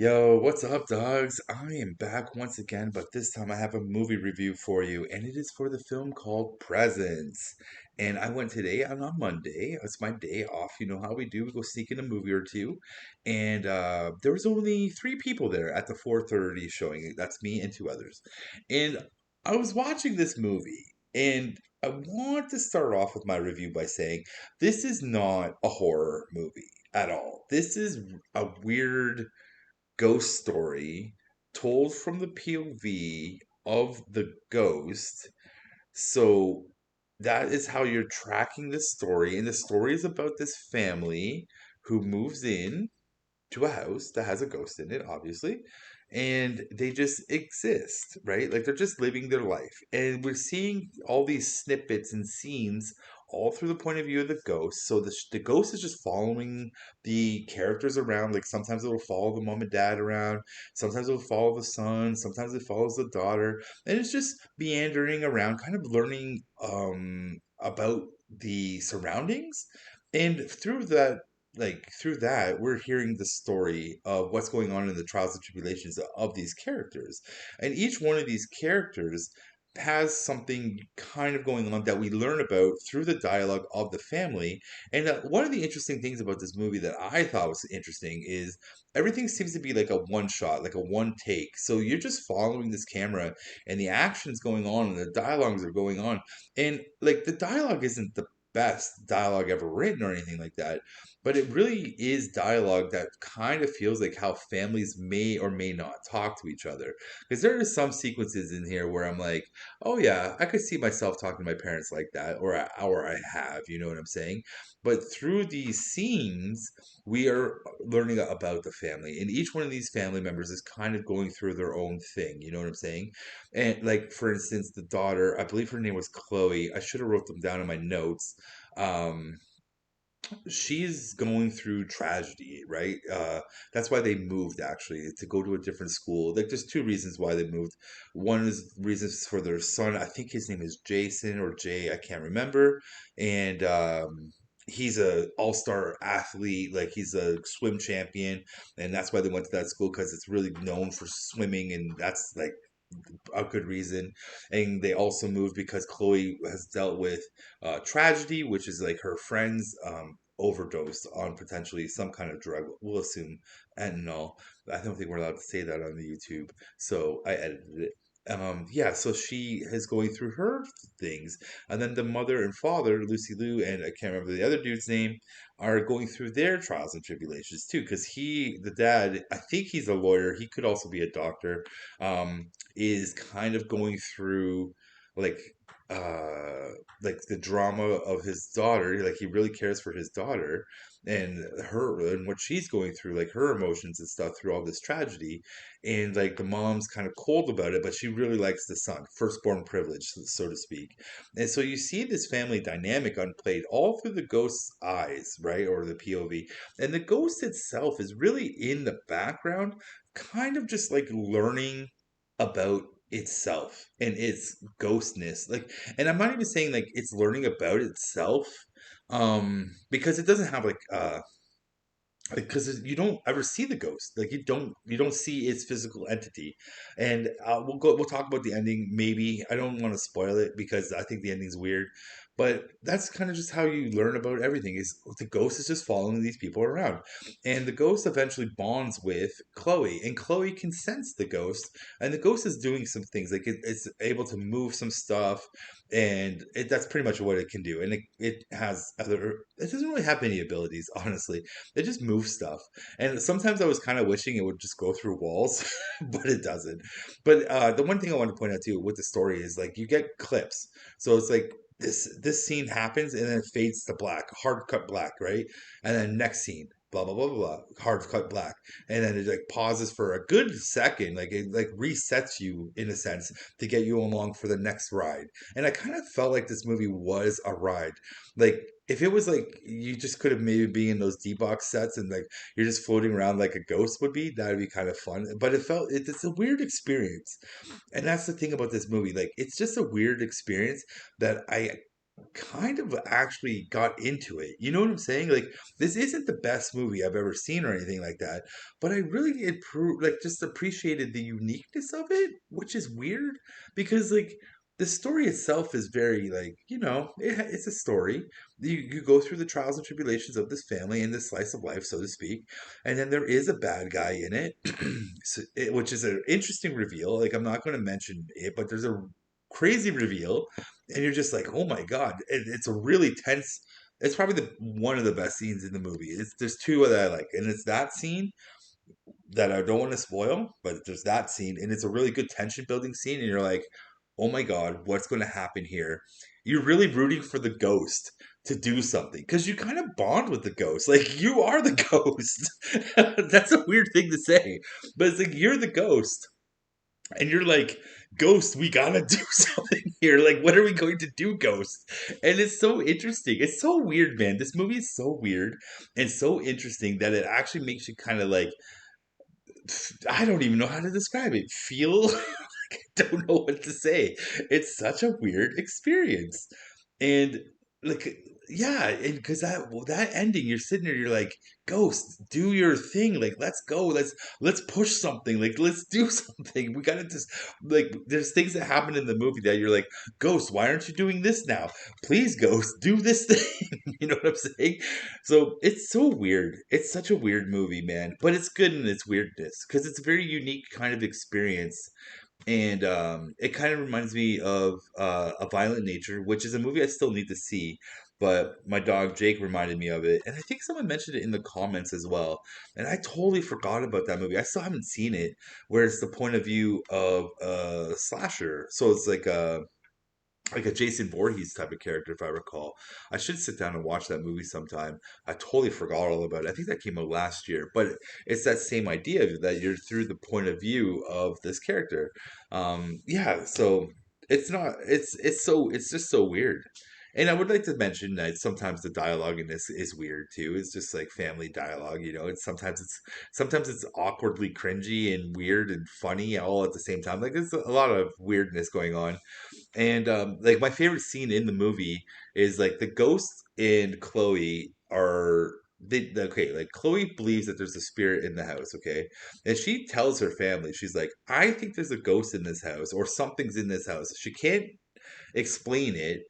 Yo, what's up, dogs? I am back once again, but this time I have a movie review for you, and it is for the film called Presents. And I went today and on Monday. It's my day off. You know how we do. We go sneak in a movie or two. And there was only three people there at the 4:30 showing. That's me and two others. And I was watching this movie, and I want to start off with my review by saying this is not a horror movie at all. This is a weird ghost story told from the POV of the ghost. So that is how you're tracking the story. And the story is about this family who moves in to a house that has a ghost in it, obviously. And they just exist, right? Like they're just living their life. And we're seeing all these snippets and scenes all through the point of view of the ghost. So the ghost is just following the characters around. Like sometimes it'll follow the mom and dad around, sometimes it'll follow the son, sometimes it follows the daughter. And it's just meandering around, kind of learning about the surroundings. And through that we're hearing the story of what's going on in the trials and tribulations of these characters, and each one of these characters has something kind of going on that we learn about through the dialogue of the family. And one of the interesting things about this movie that I thought was interesting is everything seems to be like a one shot, like a one take, so you're just following this camera and the actions going on and the dialogues are going on. And like the dialogue isn't the best dialogue ever written or anything like that, but it really is dialogue that kind of feels like how families may or may not talk to each other. Because there are some sequences in here where I'm like, oh yeah, I could see myself talking to my parents like that, or I have, you know what I'm saying? But through these scenes, we are learning about the family, and each one of these family members is kind of going through their own thing. You know what I'm saying? And like for instance, the daughter, I believe her name was Chloe. I should have wrote them down in my notes. Um, she's going through tragedy, right? That's why they moved actually to go to a different school. Like, there's two reasons why they moved. One is reasons for their son. I think his name is Jason or Jay. I can't remember. And he's a all-star athlete. Like he's a swim champion, and that's why they went to that school because it's really known for swimming, and that's like a good reason. And they also moved because Chloe has dealt with tragedy, which is like her friends overdosed on potentially some kind of drug. We'll assume fentanyl. I don't think we're allowed to say that on the YouTube, so I edited it. Yeah, so she is going through her things, and then the mother and father, Lucy Liu, and I can't remember the other dude's name, are going through their trials and tribulations too. Because the dad, I think he's a lawyer. He could also be a doctor. Is kind of going through like uh like the drama of his daughter. Like he really cares for his daughter and her and what she's going through, like her emotions and stuff through all this tragedy. And like the mom's kind of cold about it, but she really likes the son, firstborn privilege, so to speak. And so you see this family dynamic unplayed all through the ghost's eyes, right, or the POV. And the ghost itself is really in the background, kind of just like learning about itself and its ghostness. Like, and I'm not even saying like it's learning about itself, because it doesn't have like because you don't ever see the ghost, like you don't see its physical entity. And we'll talk about the ending. Maybe I don't want to spoil it because I think the ending's weird, but that's kind of just how you learn about everything. Is the ghost is just following these people around, and the ghost eventually bonds with Chloe, and Chloe can sense the ghost, and the ghost is doing some things, like it's able to move some stuff, and that's pretty much what it can do. And it has other, it doesn't really have many abilities, honestly. It just moves stuff. And sometimes I was kind of wishing it would just go through walls, but it doesn't. But the one thing I want to point out too with the story is like you get clips. So it's like this scene happens and then it fades to black, hard cut black, right? And then next scene, blah blah blah blah blah, hard cut black. And then it like pauses for a good second, like it like resets you in a sense to get you along for the next ride. And I kind of felt like this movie was a ride. Like if it was like you just could have maybe be in those D-box sets and like you're just floating around like a ghost would be, that would be kind of fun. But it's a weird experience. And that's the thing about this movie. Like it's just a weird experience that I kind of actually got into it. You know what I'm saying? Like this isn't the best movie I've ever seen or anything like that, but I really like just appreciated the uniqueness of it, which is weird because like the story itself is very like, it's a story. You go through the trials and tribulations of this family and this slice of life, so to speak, and then there is a bad guy in it, which is an interesting reveal. Like I'm not going to mention it, but there's a crazy reveal and you're just like, oh my god, it's a really tense. It's probably the one of the best scenes in the movie. There's two that I like, and it's that scene that I don't want to spoil, but there's that scene, and it's a really good tension building scene, and you're like, oh my god, what's going to happen here? You're really rooting for the ghost to do something because you kind of bond with the ghost, like you are the ghost. That's a weird thing to say, but it's like you're the ghost and you're like, Ghost, we gotta do something here. Like, what are we going to do, Ghost? And it's so interesting. It's so weird, man. This movie is so weird and so interesting that it actually makes you kind of like, I don't even know how to describe it. Feel like I don't know what to say. It's such a weird experience. And like, yeah, and because that ending, you're sitting there, you're like, Ghost, do your thing. Like, let's go. Let's push something. Like, let's do something. We gotta just like there's things that happen in the movie that you're like, Ghost, why aren't you doing this now? Please, Ghost, do this thing. You know what I'm saying? So it's so weird. It's such a weird movie, man. But it's good in its weirdness because it's a very unique kind of experience and it kind of reminds me of A Violent Nature, which is a movie I still need to see. But my dog Jake reminded me of it, and I think someone mentioned it in the comments as well. And I totally forgot about that movie. I still haven't seen it, where it's the point of view of a slasher. So it's like a Jason Voorhees type of character, if I recall. I should sit down and watch that movie sometime. I totally forgot all about it. I think that came out last year, but it's that same idea that you're through the point of view of this character. Yeah, so it's just so weird. And I would like to mention that sometimes the dialogue in this is weird too. It's just like family dialogue, you know. Sometimes it's awkwardly cringy and weird and funny all at the same time. Like there's a lot of weirdness going on and like my favorite scene in the movie is like the ghost and Chloe are okay, like Chloe believes that there's a spirit in the house, okay? And she tells her family, she's like, I think there's a ghost in this house or something's in this house. She can't explain it.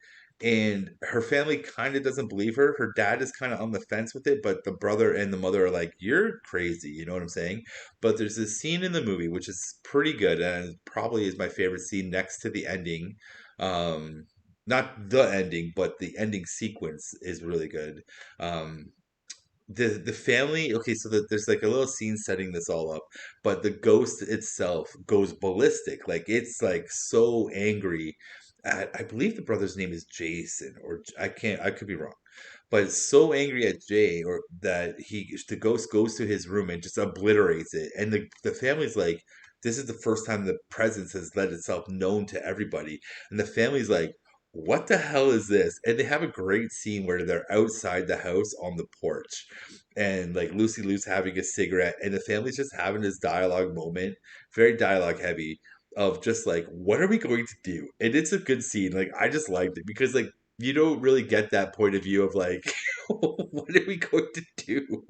And her family kind of doesn't believe her. Her dad is kind of on the fence with it, but the brother and the mother are like, "You're crazy," you know what I'm saying? But there's this scene in the movie which is pretty good and probably is my favorite scene next to the ending. Um, Not the ending, but the ending sequence is really good. Um, the family okay so there's like a little scene setting this all up but the ghost itself goes ballistic like it's like so angry at I believe the brother's name is Jason or I could be wrong but it's so angry at Jay or that the ghost goes to his room and just obliterates it and the family's like this is the first time the presence has let itself known to everybody and the family's like what the hell is this? And they have a great scene where they're outside the house on the porch and like Lucy Lou's having a cigarette and the family's just having this dialogue moment, very dialogue heavy of just like, what are we going to do? And it's a good scene. Like I just liked it because like you don't really get that point of view of like what are we going to do?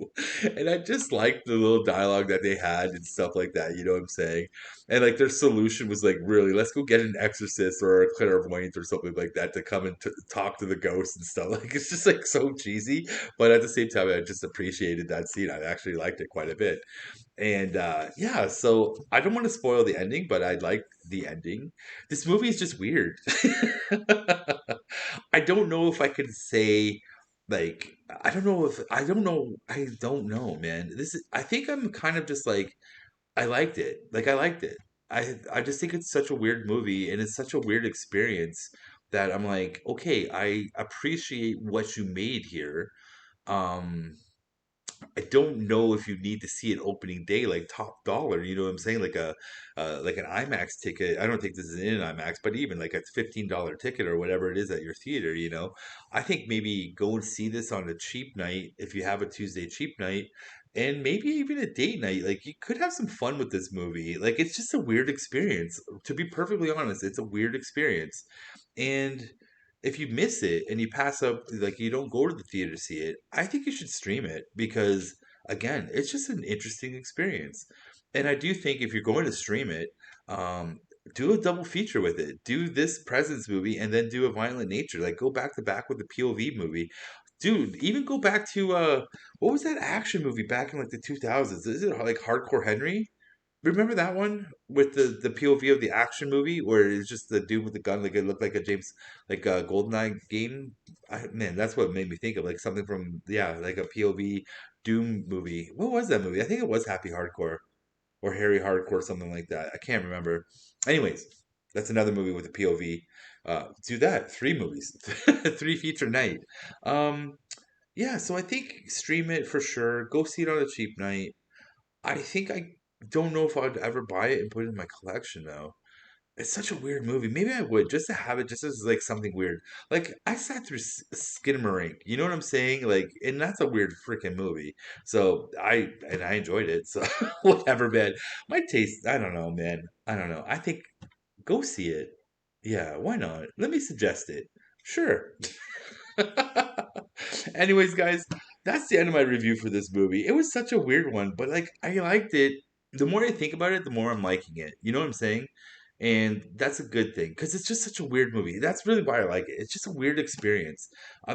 And I just liked the little dialogue that they had and stuff like that, you know what I'm saying? And like their solution was like, really, let's go get an exorcist or a clairvoyant or something like that to come and talk to the ghosts and stuff. Like it's just like so cheesy, but at the same time, I just appreciated that scene. I actually liked it quite a bit. And yeah, so I don't want to spoil the ending, but I like the ending. This movie is just weird. I don't know if I could say like I don't know, man. I think I'm kind of just like I liked it. Like I liked it. I just think it's such a weird movie and it's such a weird experience that I'm like, okay, I appreciate what you made here. Um I don't know if you need to see it opening day like top dollar, you know what I'm saying? Like an IMAX ticket. I don't think this is in an IMAX, but even like a $15 ticket or whatever it is at your theater, you know. I think maybe go and see this on a cheap night if you have a Tuesday cheap night and maybe even a date night. Like you could have some fun with this movie. Like it's just a weird experience. To be perfectly honest, it's a weird experience. And if you miss it and you pass up, like you don't go to the theater to see it, I think you should stream it because again, it's just an interesting experience. And I do think if you're going to stream it, um, do a double feature with it. Do this Presence movie and then do a Violent Nature. Like go back to back with the POV movie. Dude, even go back to what was that action movie back in like the 2000s? Is it like Hardcore Henry? Remember that one with the POV of the action movie where it's just the dude with the gun, like it looked like a James, like a GoldenEye game. Man, that's what made me think of like something from, yeah, like a POV Doom movie. What was that movie? I think it was Happy Hardcore or Harry Hardcore, something like that. I can't remember. Anyways, that's another movie with a POV. Do that. Three movies, three feature night. Um, yeah, so I think stream it for sure. Go see it on a cheap night. I think I don't know if I'd ever buy it and put it in my collection though. It's such a weird movie. Maybe I would just to have it just as like something weird. Like I sat through Skinamarink. You know what I'm saying? Like, and that's a weird freaking movie. So I enjoyed it. So whatever, man. My taste. I don't know, man. I don't know. I think go see it. Yeah, why not? Let me suggest it. Sure. Anyways, guys, that's the end of my review for this movie. It was such a weird one, but like I liked it. The more I think about it, the more I'm liking it. You know what I'm saying? And that's a good thing because it's just such a weird movie. That's really why I like it. It's just a weird experience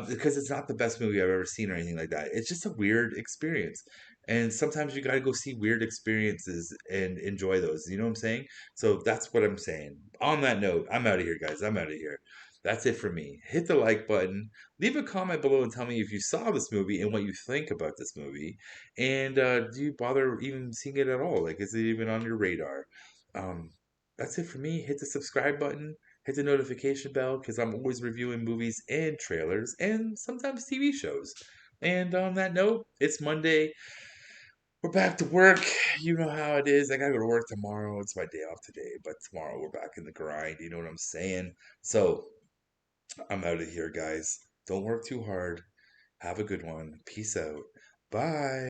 because it's not the best movie I've ever seen or anything like that. It's just a weird experience. And sometimes you got to go see weird experiences and enjoy those. You know what I'm saying? So that's what I'm saying. On that note, I'm out of here, guys. I'm out of here. That's it for me. Hit the like button. Leave a comment below and tell me if you saw this movie and what you think about this movie. And do you bother even seeing it at all? Like, is it even on your radar? Um, that's it for me. Hit the subscribe button, hit the notification bell, because I'm always reviewing movies and trailers and sometimes TV shows. And on that note, it's Monday. We're back to work. You know how it is. I gotta go to work tomorrow. It's my day off today, but tomorrow we're back in the grind. You know what I'm saying? So I'm out of here, guys. Don't work too hard. Have a good one. Peace out. Bye.